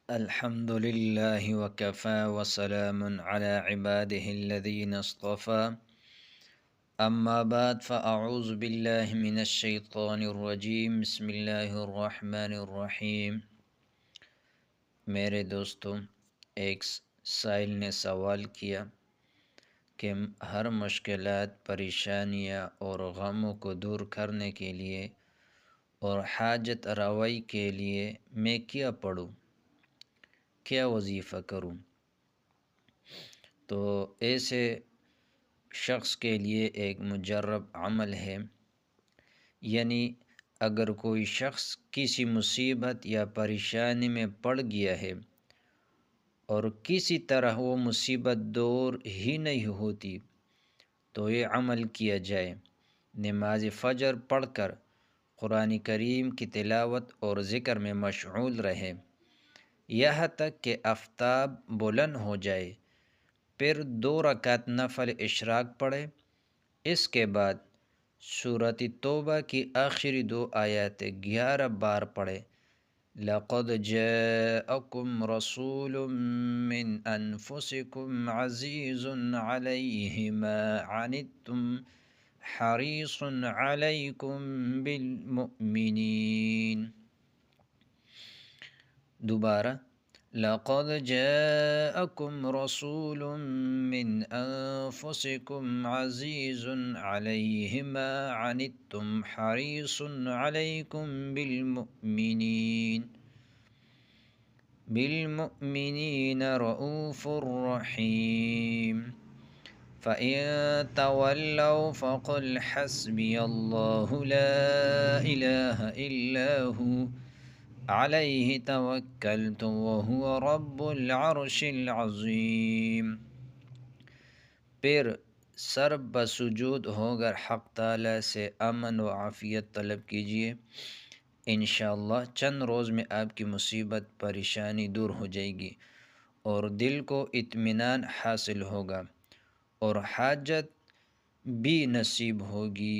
الحمد لله وكفى وسلام على عباده الذين اصطفى أما بعد فأعوذ بالله من الشيطان الرجيم بسم الله الرحمن الرحیم۔ میرے دوستوں، ایک سائل نے سوال کیا کہ ہر مشکلات، پریشانیاں اور غموں کو دور کرنے کے لیے اور حاجت روائی کے لیے میں کیا پڑھوں، کیا وظیفہ کروں؟ تو ایسے شخص کے لیے ایک مجرب عمل ہے، یعنی اگر کوئی شخص کسی مصیبت یا پریشانی میں پڑ گیا ہے اور کسی طرح وہ مصیبت دور ہی نہیں ہوتی تو یہ عمل کیا جائے۔ نماز فجر پڑھ کر قرآن کریم کی تلاوت اور ذکر میں مشغول رہے یہاں تک کہ آفتاب بلند ہو جائے، پھر 2 رکعت نفل اشراق پڑھے۔ اس کے بعد سورۃ توبہ کی آخری 2 آیات 11 بار پڑھے۔ لَقَدْ جَاءَكُمْ رَسُولٌ مِّنْ أَنفُسِكُمْ عَزِيزٌ عَلَيْهِ مَا عَنِتُّمْ حَرِيصٌ عَلَيْكُمْ بِالْمُؤْمِنِينَ۔ دوبارہ، لَقَدْ جَاءَكُمْ رَسُولٌ مِّنْ أَنفُسِكُمْ عَزِيزٌ عَلَيْهِ مَا عَنِتُّمْ حَرِيصٌ عَلَيْكُمْ بِالْمُؤْمِنِينَ رَءُوفٌ رَحِيمٌ۔ فَإِن تَوَلَّوْا فَقُلْ حَسْبِيَ اللَّهُ لَا إِلَٰهَ إِلَّا هُوَ عَلَيْهِ تَوَكَّلْتُ وَهُوَ رَبُّ الْعَرْشِ الْعَظِيمِ۔ پھر سر بسجود ہو کر حق تعالیٰ سے امن و عافیت طلب کیجیے۔ انشاءاللہ چند روز میں آپ کی مصیبت، پریشانی دور ہو جائے گی اور دل کو اطمینان حاصل ہوگا اور حاجت بھی نصیب ہوگی۔